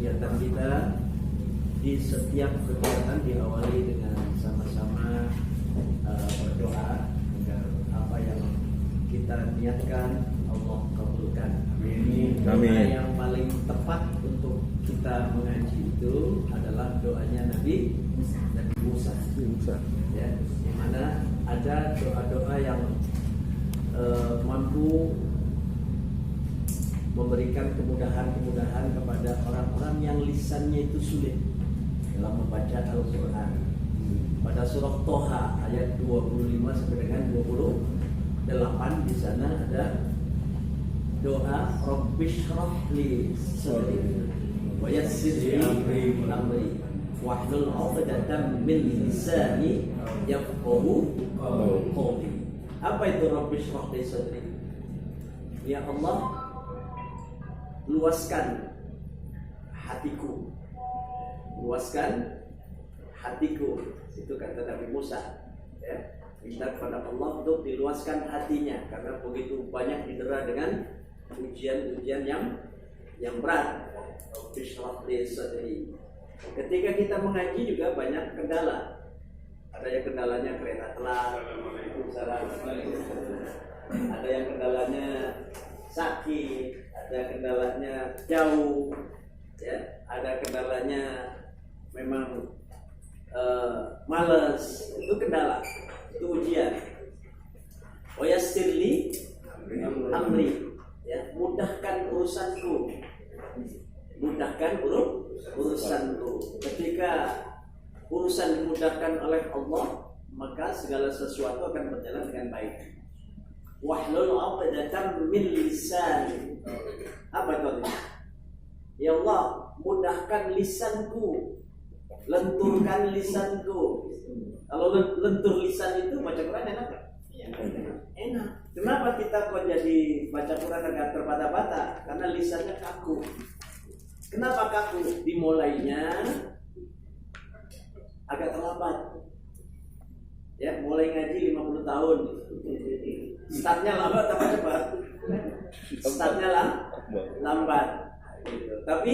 kegiatan kita. Di setiap kegiatan diawali dengan sama-sama berdoa agar apa yang kita niatkan Allah kabulkan. Amin. Doa yang paling tepat untuk kita mengaji itu adalah doanya Nabi Musa. Ya, di mana ada doa-doa yang mampu memberikan kemudahan kepada orang-orang yang lisannya itu sulit dalam membaca Al-Quran. Pada surah Toha ayat 25 sampai dengan 28 di sana ada doa Rabbishrah li sadri wa yassir li amri wahlul 'uqdatam min lisani yafqahu qawli. Apa itu Rabbishrah li sadri? Ya Allah, luaskan hatiku. Luaskan hatiku. Itu kata Nabi Musa, ya. Minta kepada Allah untuk diluaskan hatinya karena begitu banyak didera dengan ujian-ujian yang berat. Bishrah li sadri. Ketika kita mengaji juga banyak kendala. Ada yang kendalanya kereta telat, ada yang kendalanya sakit, ada kendalanya jauh, ya, ada kendalanya memang malas, itu kendala, itu ujian. Wayassirli amri, ya, mudahkan urusanku, mudahkan urusanku. Ketika urusan dimudahkan oleh Allah, maka segala sesuatu akan berjalan dengan baik. Wahlul 'uqdatam min lisani. Apa itu? Ya Allah, mudahkan lisanku, lenturkan lisanku. Kalau lentur lisan itu baca Quran enak gak? Enak. Kenapa kita kok jadi baca Quran agak terbata-bata? Karena lisannya kaku. Kenapa kaku? Dimulainya agak terlambat. Ya, mulai ngaji 50 tahun. Startnya lambat apa cepat? Startnya lambat. Gitu. Tapi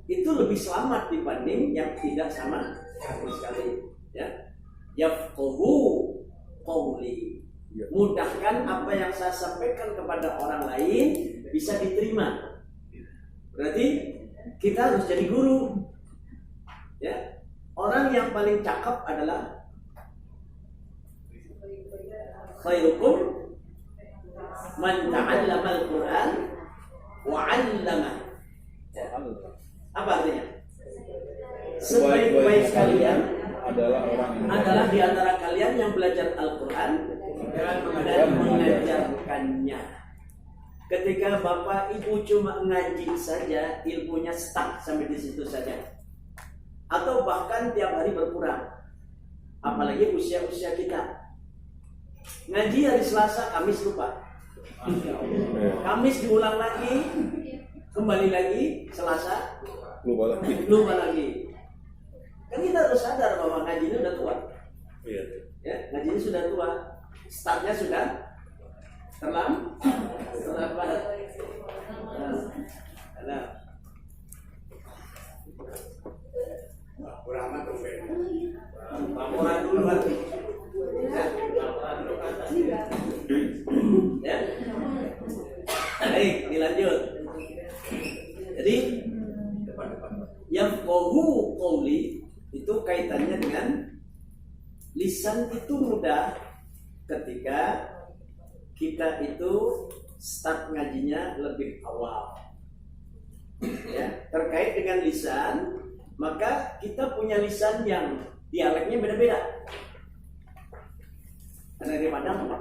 itu lebih selamat dibanding yang tidak sama sekali. Ya, yafqahu qawli. Mudahkan apa yang saya sampaikan kepada orang lain bisa diterima. Berarti kita harus jadi guru. Ya, orang yang paling cakep adalah khairukum man ta'allama al-Quran wa 'allama. Apa artinya? Sebaik-baik kalian adalah di antara kalian yang belajar Al-Quran dan mengajarkannya. Ketika bapak ibu cuma ngaji saja, ilmunya stuck sampai di situ saja, atau bahkan tiap hari berkurang. Apalagi usia-usia kita. Ngaji hari Selasa, Kamis lupa. Kamis diulang lagi, kembali lagi, Selasa lupa lagi. Kan kita harus sadar bahwa ngaji ini udah tua. Ya, ngaji ini sudah tua. Startnya sudah terlambat. Nah, kurang tuh. Laporan dulu nanti. Ya. Baik, dilanjut. Jadi yang qawlu qawli itu kaitannya dengan lisan itu mudah ketika kita itu start ngajinya lebih awal. Ya, terkait dengan lisan, maka kita punya lisan yang dialeknya beda-beda. Ada dari Padang apa?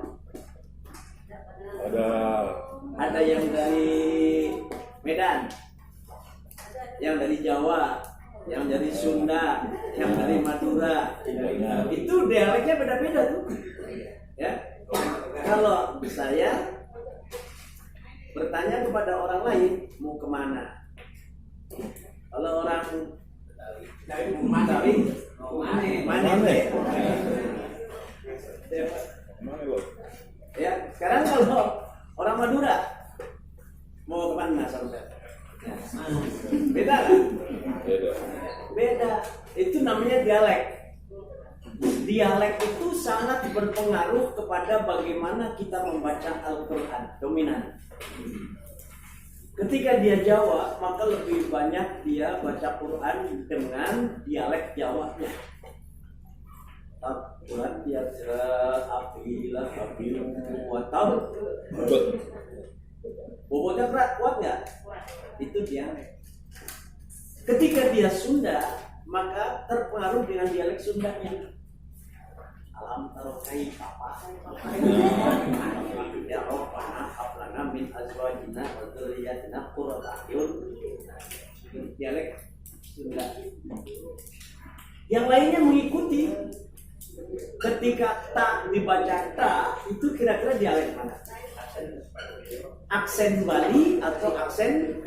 Ada yang dari Medan, yang dari Jawa, yang dari Sunda, yang dari Madura. Itu dialeknya beda-beda tuh. Ya. Kalau saya bertanya kepada orang lain, mau kemana? Kalau orang dari mana? Ya, sekarang kalau orang Madura mau kemana saudara? Beda kan? Beda. Beda. Itu namanya dialek. Dialek itu sangat berpengaruh kepada bagaimana kita membaca Al-Quran, dominan. Ketika dia Jawa, maka lebih banyak dia baca Quran dengan dialek Jawanya. Quran dia apilah apilu atau bobotnya kuat nggak? Itu dialek. Ketika dia Sunda, maka terpengaruh dengan dialek Sundanya. Alam tarokai apa? Ya Rabbana hablana min azwajina wa dzurriyyatina qurrata a'yun. Dialek Sunda. Yang lainnya mengikuti. Ketika tak dibaca tak, itu kira-kira dialek mana? Aksen Bali atau aksen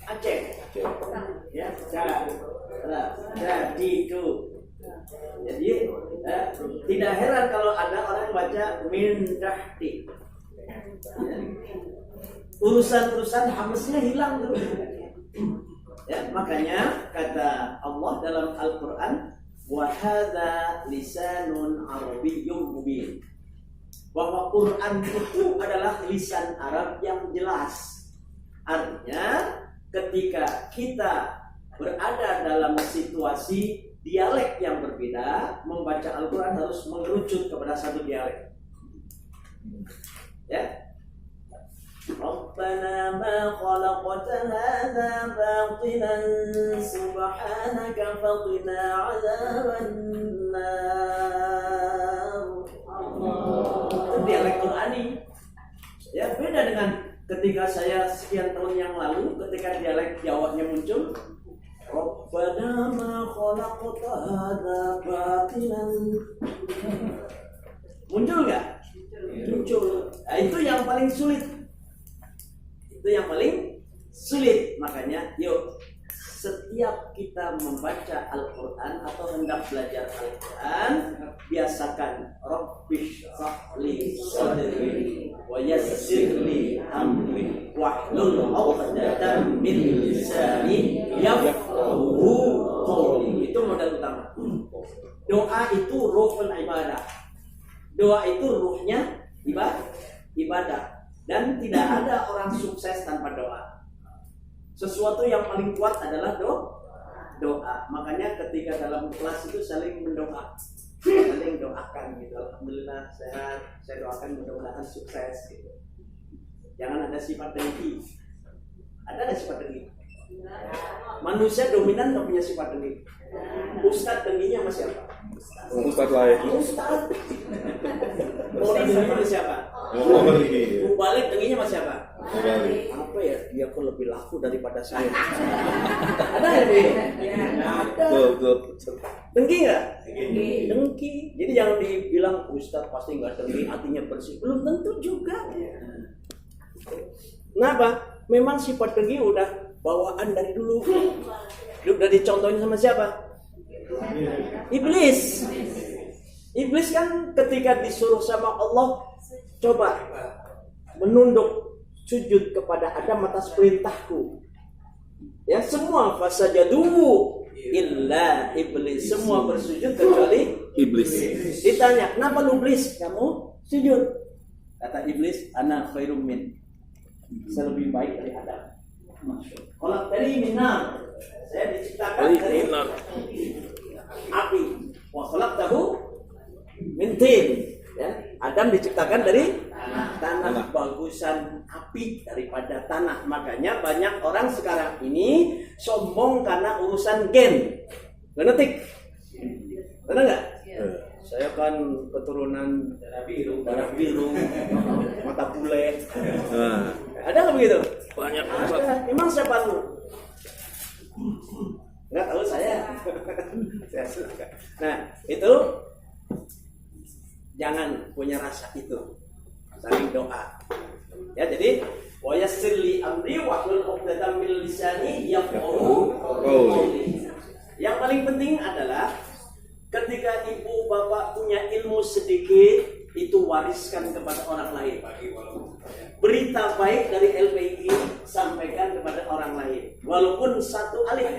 Aceh? Ya, jadi itu. Jadi tidak heran kalau ada orang baca min dahti. Urusan-urusan hamzahnya hilang terus. Ya, makanya kata Allah dalam Al-Qur'an, wa hadza lisanun arabiyyun mubin. Bahwa Quran itu adalah lisan Arab yang jelas. Artinya ketika kita berada dalam situasi dialek yang berbeda, membaca Al-Quran harus mengerucut kepada satu dialek. Ya. Rabbana ma khalaqta hadza batilan subhanaka faqina 'adzaban nar. Itu dialek Qur'ani. Ya, beda dengan ketika saya sekian tahun yang lalu ketika dialek Jawanya muncul. Rabbana ma khalaqta hadza batilan. Muncul nggak? Muncul. Nah, itu yang paling sulit. Itu yang paling sulit. Makanya, yuk setiap kita membaca Al-Quran atau hendak belajar Al-Quran, biasakan Rabbish shrahli sadri wa yassirli amri wahlul 'uqdatam min lisani yafqahu qawli. Itu modal utama. Doa itu ruhul ibadah. Doa itu ruhnya ibadah. Dan tidak ada orang sukses tanpa doa. Sesuatu yang paling kuat adalah doa. Makanya ketika dalam kelas itu saling mendoa, saling doakan gitu. Alhamdulillah sehat, saya doakan mudah-mudahan sukses gitu. Jangan ada sifat dengki. Ada sifat dengki? Manusia dominan nggak punya sifat dengki. Ustadz dengkinya sama siapa? Ustadz lain. Ustadz. Mau dengkinya sama siapa? Balik dengkinya sama siapa? Apa ya? Dia kok lebih laku daripada saya. Ada ya dia? Ada. Dengki nggak? Dengki. Jadi jangan dibilang Ustadz pasti nggak dengki, hatinya bersih. Belum tentu juga. Kenapa? Memang sifat dengki udah bawaan dari dulu. Udah dicontohin sama siapa? Iblis. Iblis kan ketika disuruh sama Allah, coba menunduk sujud kepada Adam atas perintahku. Ya, semua fasajadu illa iblis. Semua bersujud kecuali Iblis. Ditanya, kenapa lu iblis? Kamu sujud. Kata iblis, ana khairum min. Saya lebih baik dari Adam. Kalau dari minar, saya diciptakan dari api. Wa khalaqtahu min tin. Ya, Adam diciptakan dari tanah. Bagusan api daripada tanah. Makanya banyak orang sekarang ini sombong karena urusan gen, genetik. Benar nggak? Saya kan keturunan darah biru, mata bule. Ada nggak begitu? Banyak. Ada. Emang siapa lu? Nggak tahu saya. Nah, itu jangan punya rasa itu. Saling doa. Ya, jadi wa yassirli amri wahlul 'uqdatam min lisani yafqahu qawli. Yang paling penting adalah ketika ibu bapak punya ilmu sedikit, itu wariskan kepada orang lain. Berita baik dari LPI sampaikan kepada orang lain, walaupun satu alif.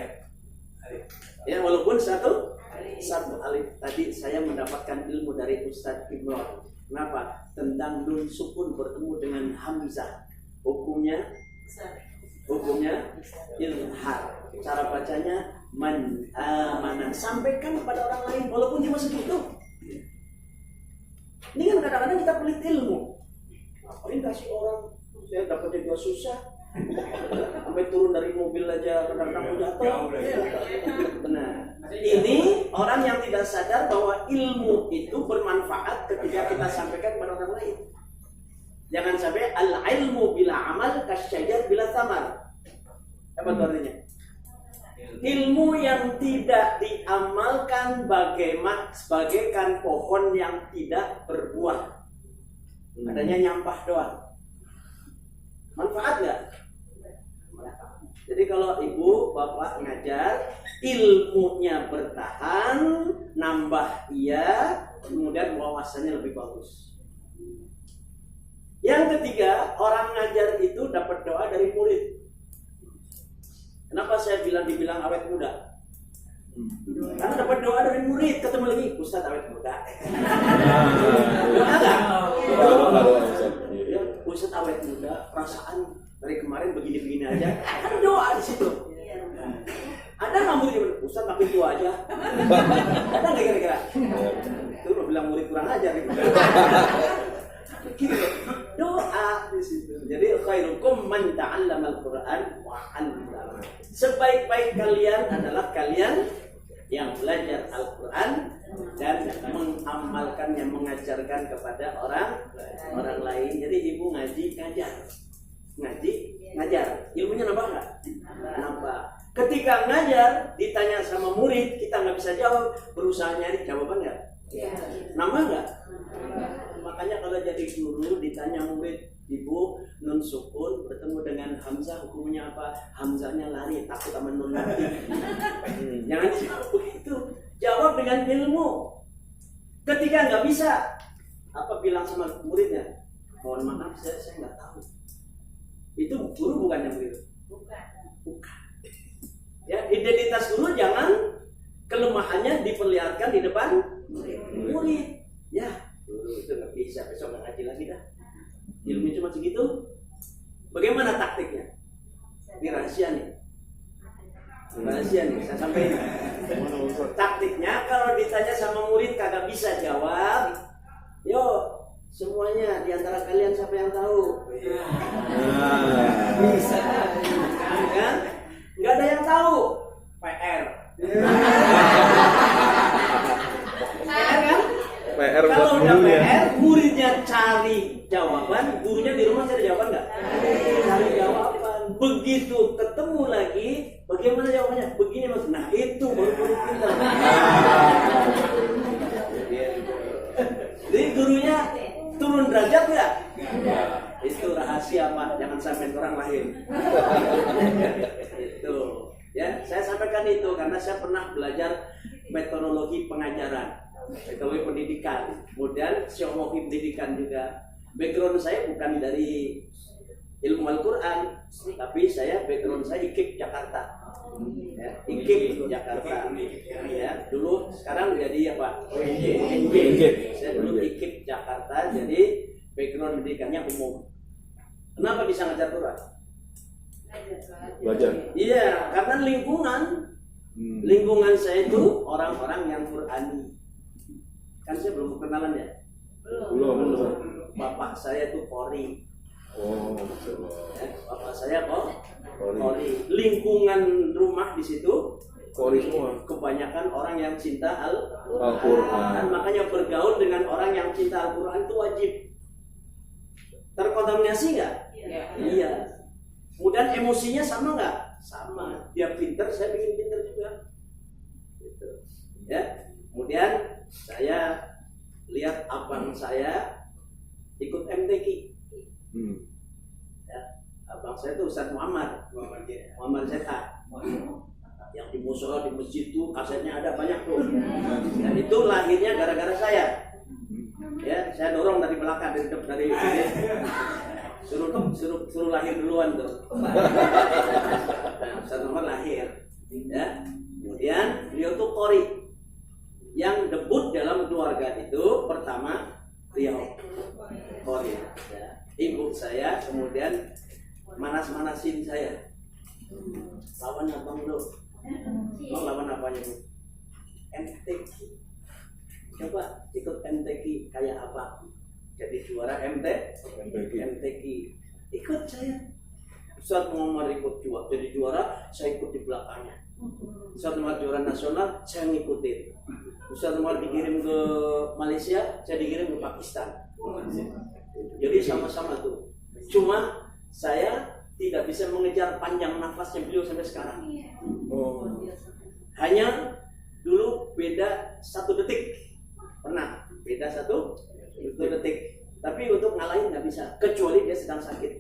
Ya, walaupun satu alif. Tadi saya mendapatkan ilmu dari Ustadz Imran. Kenapa? Tentang nun sukun bertemu dengan hamzah. Hukumnya ilhar. Cara bacanya man amana. Sampaikan kepada orang lain walaupun cuma segitu. Ini kan kadang-kadang kita pelit ilmu. Ngapain kasih orang? Saya dapatnya juga susah. Sampai turun dari mobil aja kadang-kadang jatuh. Nah, ini orang yang tidak sadar bahwa ilmu itu bermanfaat ketika kita sampaikan kepada orang lain. Jangan sampai al-ilmu bila amal kasyajar bila samar. Apa artinya? Ilmu yang tidak diamalkan bagaikan pohon yang tidak berbuah. Adanya nyampah doang. Manfaat nggak? Jadi kalau ibu bapak ngajar, ilmunya bertahan, nambah iya, kemudian wawasannya lebih bagus. Yang ketiga, orang ngajar itu dapat doa dari murid. Kenapa saya dibilang awet muda? Karena dapat doa dari murid. Ketemu lagi, Ustadz awet muda. Doa nggak? Ustadz awet muda, perasaan dari kemarin begini-begini aja. Kan doa di situ. Ada nggak murid yang Ustadz makin tua aja? Ada nggak kira-kira? Itu lo bilang murid kurang ajar gitu. Doa di situ. Jadi khairukum man ta'allama al-Qur'an wa 'allama. Sebaik-baik kalian adalah kalian yang belajar Al-Qur'an dan mengamalkannya, mengajarkan kepada orang lain. Jadi ibu ngaji, ngajar. Ilmunya nambah nggak? Nambah. Ketika ngajar, ditanya sama murid, kita nggak bisa jawab, berusaha nyari jawaban nggak? Nambah nggak? Makanya kalau jadi guru ditanya murid, ibu nun sukun bertemu dengan hamzah hukumnya apa? Hamzahnya lari, takut sama nun lagi. Jangan jawab begitu, jawab dengan ilmu. Ketika nggak bisa, apa bilang sama muridnya? Mohon maaf, saya nggak tahu. Itu guru bukan yang begitu. Bukan. Ya, identitas guru jangan kelemahannya diperlihatkan di depan murid. Ya, guru itu nggak bisa, besok nggak ngaji lagi dah. Ilmu cuma segitu. Bagaimana taktiknya? Ini rahasia nih. Saya sampaikan. Taktiknya kalau ditanya sama murid kagak bisa jawab, yuk semuanya di antara kalian siapa yang tahu? Bisa. Kan? Nggak ada yang tahu. PR. PR kan? PR buat kalau udah guru ya. PR, muridnya cari jawaban, gurunya di rumah cari jawaban nggak? Cari jawaban. Begitu ketemu lagi, bagaimana jawabannya? Begini mas. Nah itu baru pintar. Jadi gurunya turun derajat nggak? Itu rahasia pak, jangan sampai orang lain. Itu ya, saya sampaikan itu karena saya pernah belajar metodologi pengajaran, metodologi pendidikan, kemudian psikologi pendidikan juga. Background saya bukan dari ilmu Al-Quran, tapi saya background saya IKIP Jakarta. Ya, IKIP Jakarta. Ya, dulu sekarang jadi apa? IKIP. Saya dulu IKIP Jakarta, jadi background pendidikannya umum. Kenapa bisa ngajar Quran? Belajar. Iya, karena lingkungan saya itu orang-orang yang Qurani. Kan saya belum kenalan ya? Belum. Bapak saya itu Qori. Oh, Ya, bapak saya Qori. Lingkungan rumah di situ Qori semua. kebanyakan orang yang cinta Al-Quran. Al-Quran. Makanya bergaul dengan orang yang cinta Al-Quran itu wajib. Terkontaminasi nggak? Iya. Kemudian emosinya sama nggak? Sama. Dia pinter, saya bikin pinter juga. Gitu. Ya. Kemudian saya lihat abang saya ikut MTQ. Ya. Abang saya itu Ustadz Muhammad Zeta. Yang di musola di masjid itu kasetnya ada banyak tuh. Dan itu lahirnya gara-gara saya. Ya, saya dorong dari belakang dari suruh lahir duluan tuh. Nah, Ustaz Muhammad lahir, ya. Kemudian beliau tuh qori yang debut dalam keluarga itu pertama beliau qori, ya. Ibu saya kemudian manas-manasin saya, lawan abang lo, lawan apanya bu? MTQ, coba ikut MTQ kayak apa? Jadi juara MTQ, ikut saya. Ustaz Muhammad ikut jadi juara, saya ikut di belakangnya. Ustaz Muhammad juara nasional, saya ngikutin. Ustaz Muhammad dikirim ke Malaysia, saya dikirim ke Pakistan. Jadi sama-sama tuh. Cuma saya tidak bisa mengejar panjang nafasnya beliau sampai sekarang. Hanya dulu beda 1 detik. Pernah beda 1 detik. Tapi untuk ngalahin nggak bisa, kecuali dia sedang sakit.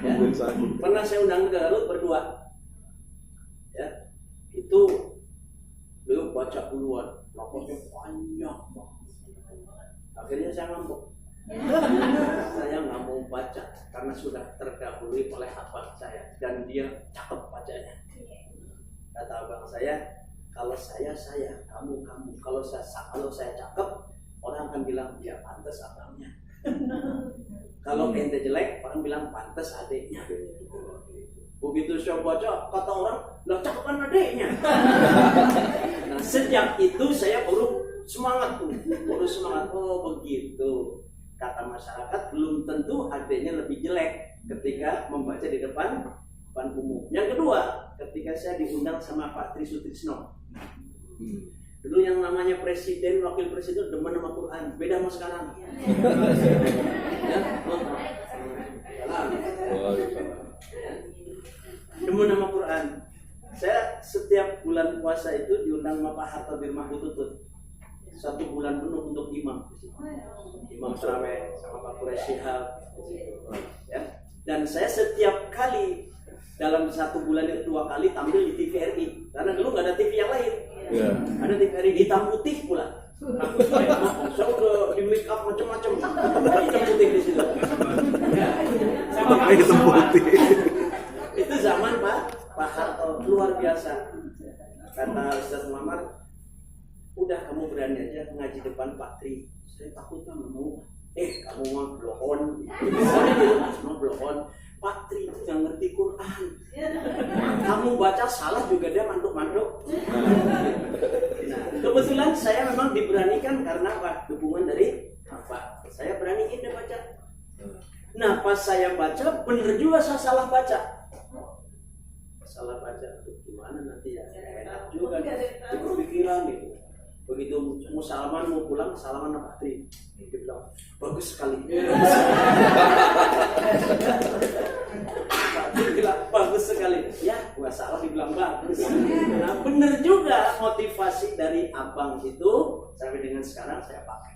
Ya. Pernah saya undang ke Garut berdua. Ya. Itu beliau baca duluan, nafasnya panjang. Akhirnya saya ngambek. Saya nggak mau baca karena sudah terdahului oleh abang saya dan dia cakep bacanya. Kata abang saya, kalau saya, kamu. Kalau saya cakep, orang akan bilang ya pantas abangnya. Kalau ente jelek, orang bilang pantas adiknya. Begitu saya baca, kata orang, lah cakep kan adiknya. Nah sejak itu saya baru semangat. Oh begitu. Kata masyarakat belum tentu adiknya lebih jelek ketika membaca di depan umum. Yang kedua, ketika saya diundang sama Pak Tri Sutrisno. Dulu yang namanya presiden, wakil presiden demen sama Quran, beda sama sekarang. Ya, demen sama Quran. Saya setiap bulan puasa itu diundang sama Pak Harto Birmah Tutut. 1 bulan penuh untuk imam tarawih sama Pak Quraisy Shihab, ya. Dan saya setiap kali dalam 1 bulan itu 2 kali tampil di TVRI karena dulu nggak ada TV yang lain. Ada TVRI hitam putih pula. Saya udah di make up macam-macam, hitam putih di situ. Hitam putih. Itu zaman Pak Harto, luar biasa. Kata Ustaz Muhammad, udah kamu berani aja ngaji depan Pak Tri. Saya takut kamu. Kamu mah blokon. Semua blokon. Pak Tri itu nggak ngerti Quran. Kamu baca salah juga dia manduk-manduk. Nah, kebetulan saya memang diberanikan karena apa? Dukungan dari apa? Saya beraniin dia baca. Nah, pas saya baca, bener juga saya salah baca. Salah baca, gimana nanti ya? Enak juga, itu pikiran gitu. Begitu mau salaman, mau pulang, salaman sama Pak Tri. Dia bilang, bagus sekali. Pak Tri bilang, bagus sekali. Ya, gua salah dibilang bagus. Nah, bener juga motivasi dari abang itu, sampai dengan sekarang saya pakai.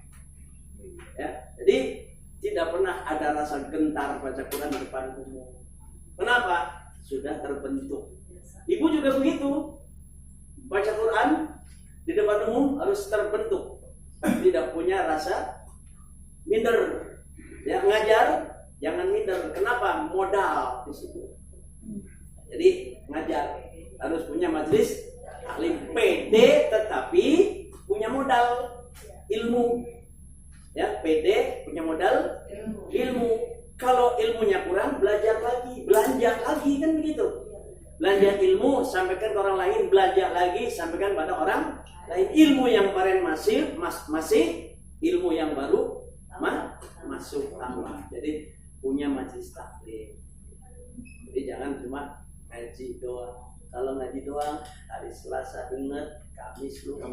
Ya, jadi tidak pernah ada rasa gentar baca Quran di depan umum. Kenapa? Sudah terbentuk. Ibu juga begitu. Baca Quran di depan umum harus terbentuk, tidak punya rasa minder. Ya, ngajar jangan minder. Kenapa? Modal di situ. Jadi ngajar harus punya majelis taklim, pede tetapi punya modal ilmu. Ya, pede punya modal ilmu. Kalau ilmunya kurang, belajar lagi, belanja lagi, kan begitu. Belanja ilmu, sampaikan ke orang lain, belajar lagi, sampaikan pada orang lain. Ilmu yang kemarin masih ilmu yang baru masuk tambah. Jadi punya majelis taklim. Jadi jangan cuma ngaji doang. Kalau ngaji doang, hari Selasa ingat, Kamis lupa.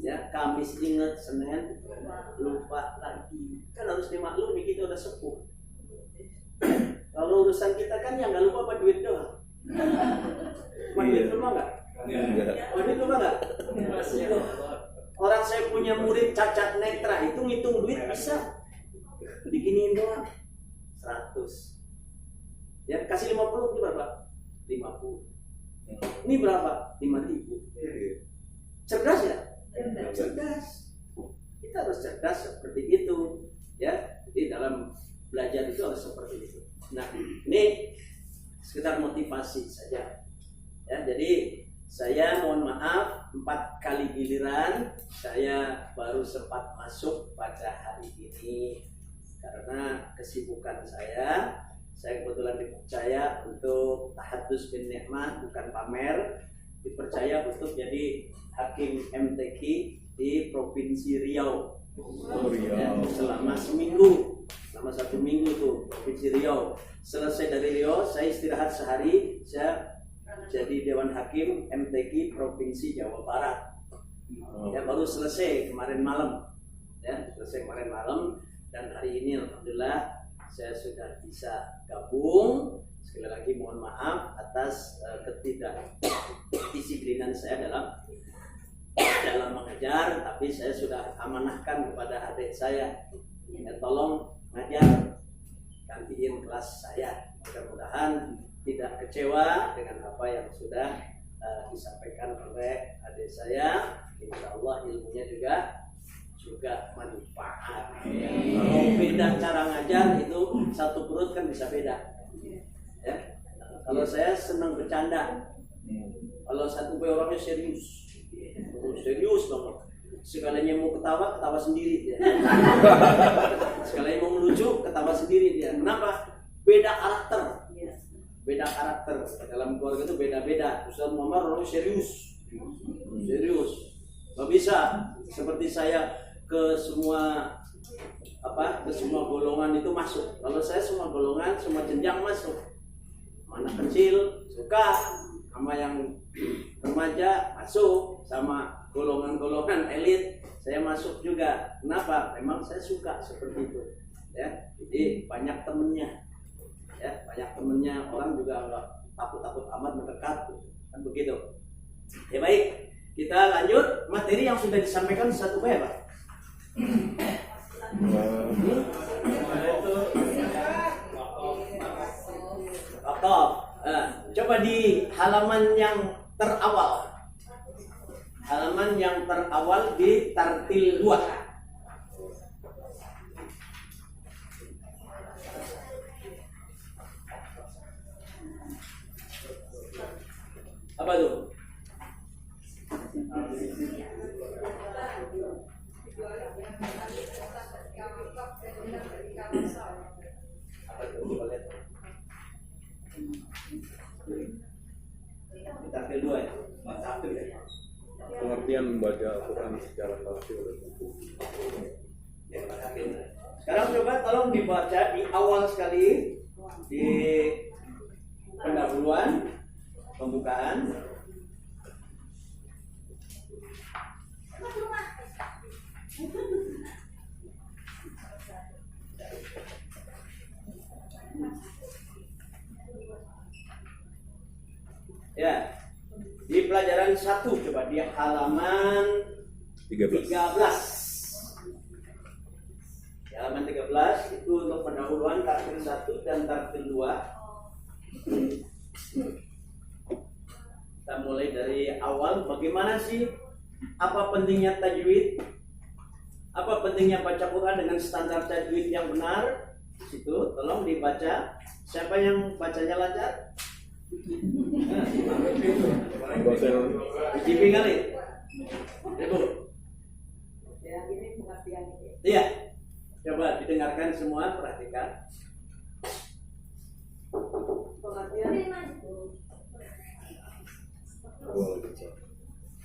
Ya, Kamis ingat, Senin lupa lagi. Kan harus dimaklumi kita udah sepuh. Kalau urusan kita kan yang nggak lupa apa duit doang. Duit lupa nggak? Duit lupa nggak? Orang saya punya murid cacat netra itu ngitung duit bisa. Diginiin doang 100. Ya kasih 50 itu berapa? 50. Ini berapa? 5.000. Cerdas ya? Cerdas. Kita harus cerdas seperti itu. Ya. Jadi dalam belajar itu harus seperti itu. Nah, ini sekedar motivasi saja. Ya, jadi saya mohon maaf 4 kali giliran saya baru sempat masuk pada hari ini karena kesibukan saya. Saya kebetulan dipercaya untuk tahadus bin nikmat, bukan pamer, dipercaya untuk jadi hakim MTQ di Provinsi Riau. Ya, selama seminggu, selama 1 minggu tuh Provinsi Riau. Selesai dari Riau, saya istirahat sehari, saya jadi Dewan Hakim MTQ Provinsi Jawa Barat. Ya, baru selesai kemarin malam. Ya, selesai kemarin malam dan hari ini alhamdulillah saya sudah bisa gabung. Sekali lagi mohon maaf atas ketidakdisiplinan saya dalam mengajar, tapi saya sudah amanahkan kepada adik saya, ya, tolong ngajar, gantiin kelas saya. Mudah-mudahan tidak kecewa dengan apa yang sudah disampaikan oleh adik saya. Insya Allah ilmunya juga manfaat. Kalau beda cara ngajar itu satu perut kan bisa beda. Ya. Kalau saya senang bercanda, kalau satu orangnya serius banget. Sekalinya mau ketawa sendiri dia. Sekalinya mau melucu ketawa sendiri dia. Kenapa? Beda karakter. Dalam keluarga itu beda-beda. Ustaz Muhammad orangnya serius. Gak bisa seperti saya ke semua golongan itu masuk. Kalau saya semua golongan, semua jenjang masuk. Anak kecil suka, sama yang remaja masuk, sama golongan-golongan elit saya masuk juga. Kenapa? Memang saya suka seperti itu. Ya, jadi banyak temennya. Ya, banyak temennya, orang juga nggak takut-takut amat mendekat, kan begitu. Ya baik, kita lanjut materi yang sudah disampaikan satu Pak. Coba di halaman yang terawal. Halaman yang terawal di tartil 2. Apa tuh? Tartil 2 ya? Pengertian membaca Al-Quran secara tafsir. Sekarang coba tolong dibaca di awal sekali, di pendahuluan, pembukaan. Ya, di pelajaran 1 coba di halaman 13. Di halaman 13 itu untuk pendahuluan tartil 1 dan tartil 2. Kita mulai dari awal. Bagaimana sih? Apa pentingnya tajwid? Apa pentingnya baca Quran dengan standar tajwid yang benar? Di situ tolong dibaca. Siapa yang bacanya lancar? Dijipi kali. Ibu. Ya, ini pengertian ini. Iya. Coba didengarkan semua, perhatikan.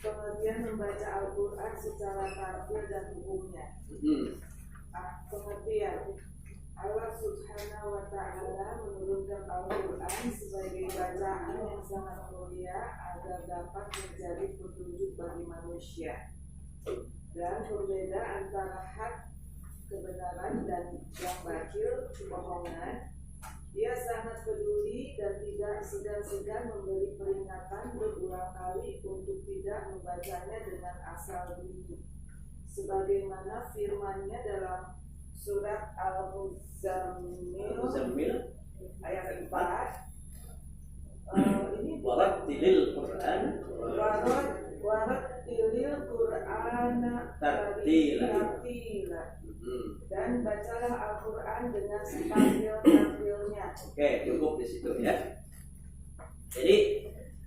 Pengertian membaca Al-Quran secara tartil dan hukumnya. Pengertian Allah Subhanahu wa Ta'ala menurunkan Al-Quran sebagai bacaan yang sangat mulia agar dapat menjadi petunjuk bagi manusia dan berbeda antara hak kebenaran dan yang batil kebohongan. Dia sangat peduli dan tidak segan-segan memberi peringatan berulang kali untuk tidak membacanya dengan asal bunyi, sebagaimana firman-Nya dalam Surat Al-Muzammil ayat 4. Ini Warattilil Quran Warattilil Quran tartila. Dan bacalah Al-Quran dengan setampil-tampilnya. Oke, cukup di situ ya. Jadi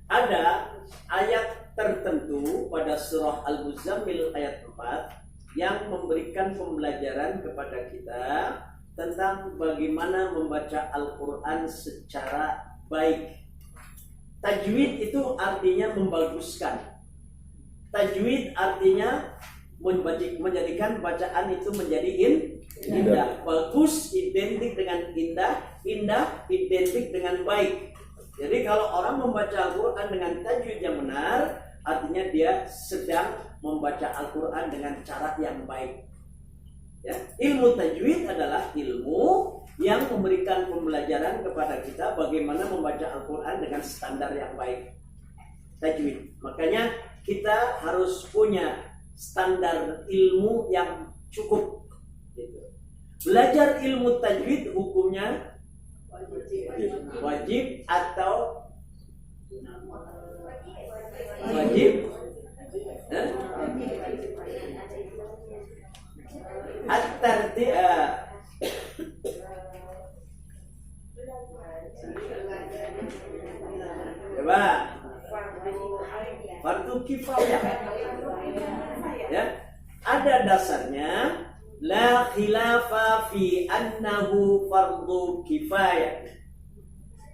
ada ayat tertentu pada surah Al-Muzammil ayat 4 yang memberikan pembelajaran kepada kita tentang bagaimana membaca Al-Quran secara baik. Tajwid itu artinya membaguskan. Tajwid artinya menjadikan bacaan itu menjadi indah. Bagus identik dengan indah, indah identik dengan baik. Jadi kalau orang membaca Al-Quran dengan tajwid yang benar, artinya dia sedang membaca Al-Quran dengan cara yang baik. Ya, ilmu tajwid adalah ilmu yang memberikan pembelajaran kepada kita bagaimana membaca Al-Quran dengan standar yang baik. Tajwid. Makanya kita harus punya standar ilmu yang cukup. Gitu. Belajar ilmu tajwid hukumnya wajib atau wajib? Coba fardu kifayah. Ya, ada dasarnya la khilafa fi annahu fardu kifayah.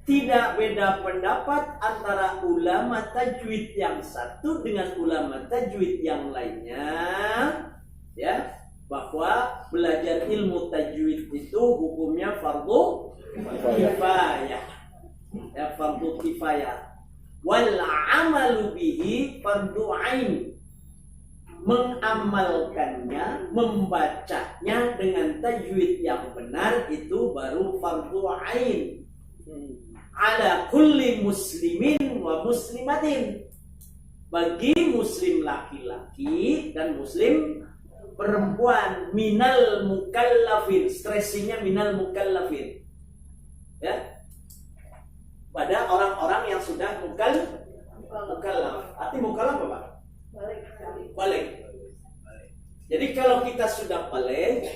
Tidak beda pendapat antara ulama tajwid yang satu dengan ulama tajwid yang lainnya, ya, bahwa belajar ilmu tajwid itu hukumnya fardu kifayah. Ya, fardu kifayah. Wal amalu bihi fardu ain. Mengamalkannya, membacanya dengan tajwid yang benar itu baru fardu ain. Ala kulli muslimin wa muslimatin, bagi muslim laki-laki dan muslim perempuan, minal mukallafin, stressingnya minal mukallafin, ya, pada orang-orang yang sudah mukallaf. Arti mukallaf apa? Balik. Jadi kalau kita sudah balik,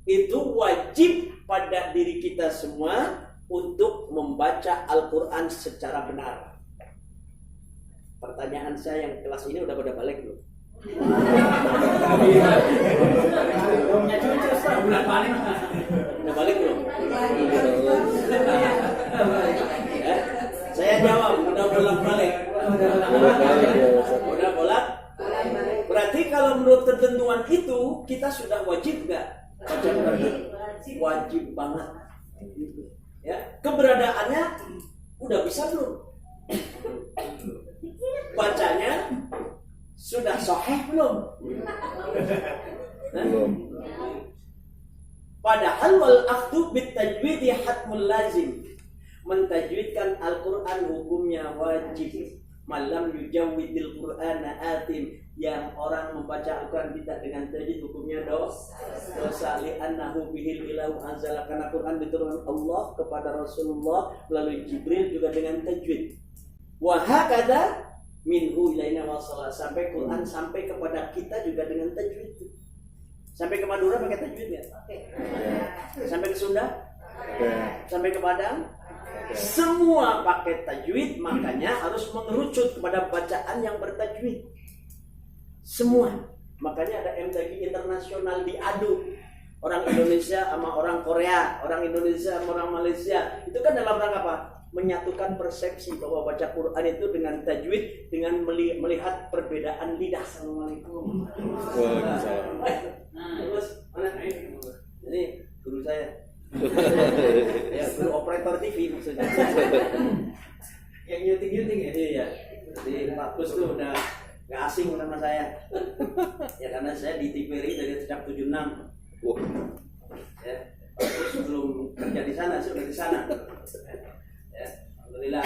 itu wajib pada diri kita semua untuk membaca Al-Quran secara benar. Pertanyaan saya yang kelas ini udah pada balik belum? Udah balik belum? Ya, saya jawab, udah bolak-balik. Udah bolak. Berarti kalau menurut ketentuan itu kita sudah wajib nggak baca Quran? Wajib banget. Ya, keberadaannya udah bisa belum? Bacanya sudah sahih belum? Belum. Padahal wal akhdhu bit tajwid hatmul lazim. Mentajwidkan Al-Quran hukumnya wajib. Malam yujawwidil Qur'ana atim. Yang orang membaca Al-Quran tidak dengan tajwid hukumnya dosa. Li'annahu bihil ilahu anzala, karena Quran diturunkan Allah kepada Rasulullah melalui Jibril juga dengan tajwid. Wa hakadha minhu ilaina wasala, sampai Quran sampai kepada kita juga dengan tajwid. Sampai ke Madura pakai tajwid ya? Sampai ke Sunda? Sampai ke Padang? Semua pakai tajwid, makanya harus mengerucut kepada bacaan yang bertajwid. Semua. Makanya ada MTQ internasional diadu. Orang Indonesia sama orang Korea, orang Indonesia sama orang Malaysia. Itu kan dalam rangka apa? Menyatukan persepsi bahwa baca Quran itu dengan tajwid, dengan melihat perbedaan lidah. Assalamualaikum. Waalaikumsalam. Terus mana ini guru saya. Ya, guru operator TV maksudnya. Yang nyuting ya? Iya. Jadi Pak Kus tuh udah gak asing sama saya. Ya karena saya di TVRI dari sejak 76. Ya, sebelum kerja di sana sih udah di sana. Ya, alhamdulillah.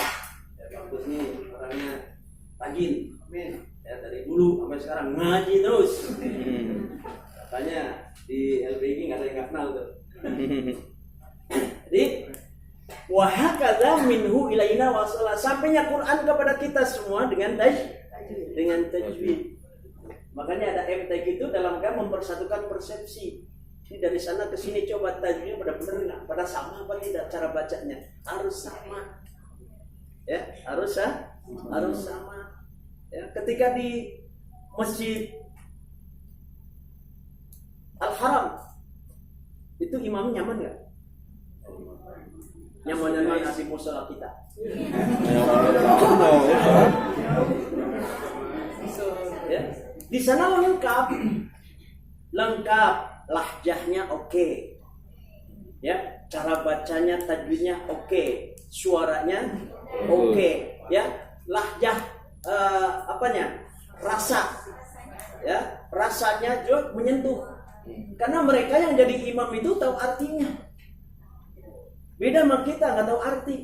Ya, Pak Kus ini orangnya rajin. Amin. Ya, dari dulu sampai sekarang ngaji terus. Katanya di LBG nggak ada yang nggak kenal tuh. Jadi wahakadha minhu ilaina wasala, sampainya Quran kepada kita semua dengan tajwid. Makanya ada MTQ itu dalam rangka mempersatukan persepsi. Ini dari sana ke sini coba tajwidnya pada benar nggak? Pada sama apa tidak cara bacanya? Harus sama. Ya, harus sama. Ya, ketika di Masjid Al-Haram itu imamnya nyaman nggak? Nyaman nasi musola kita. Ya, di sana lengkap, lahjahnya oke. Ya, cara bacanya, tajwidnya oke, suaranya oke. Ya, lahjah rasa. Ya, rasanya juga menyentuh. Karena mereka yang jadi imam itu tahu artinya. Beda sama kita nggak tahu arti.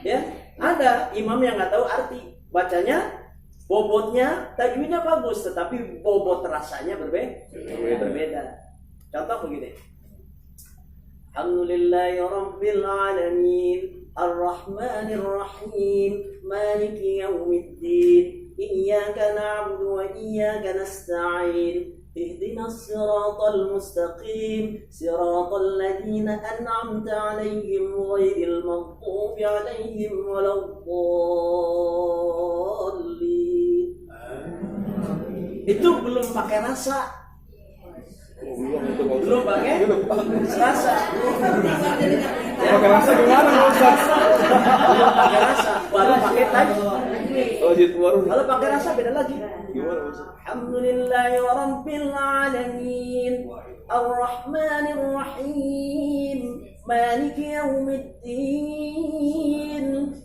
Ya, ada imam yang nggak tahu arti, bacanya, bobotnya, tajwidnya bagus, tetapi bobot rasanya berbeda. Contoh begini. Alhamdulillahi Rabbil Alamin, Ar-Rahmanir Rahim, Maliki Yawmiddin, Iyyaka na'budu wa iyyaka nasta'in, Ihdinas siratal mustaqim, siratal ladzina an'amta 'alaihim ghairil maghdubi 'alaihim waladdallin. Itu belum pakai rasa. Belum pakai rasa. Pakai rasa gimana Ustaz? Belum pakai rasa, baru pakai tajwid. Oh, gitu baru. Kalau pakai rasa beda lagi. Gimana Ustaz? Alhamdulillahi Rabbil Alamin, Ar-Rahmanir Rahim, Maliki Yawmiddin,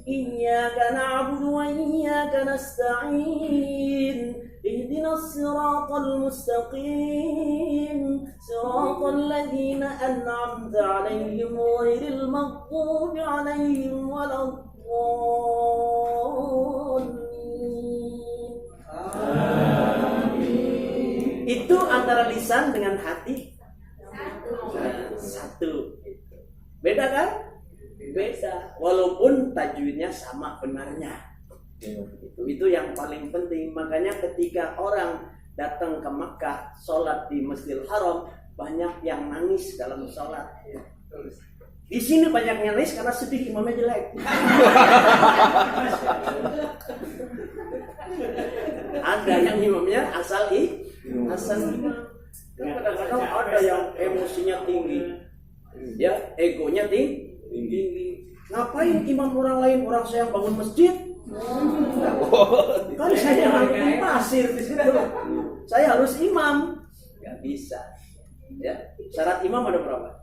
Iyyaka na'budu wa iyyaka nasta'in, Ihdinas siratal mustaqim, siratal ladzina an'amta 'alaihim ghairil maghdubi 'alaihim waladdallin. Itu antara lisan dengan hati satu. Beda kan? Beda. Walaupun tajwidnya sama benarnya. Itu yang paling penting. Makanya ketika orang datang ke Makkah, sholat di Masjidil Haram, banyak yang nangis dalam sholat. Di sini banyak yang nangis karena sedih imamnya jelek. Ada yang imamnya asal imam. Kadang-kadang ada yang emosinya tinggi, ya egonya tinggi. Ngapain imam orang lain, orang saya yang bangun masjid? Kan saya yang pasir di situ. Saya harus imam. Gak bisa. Ya, syarat imam ada berapa?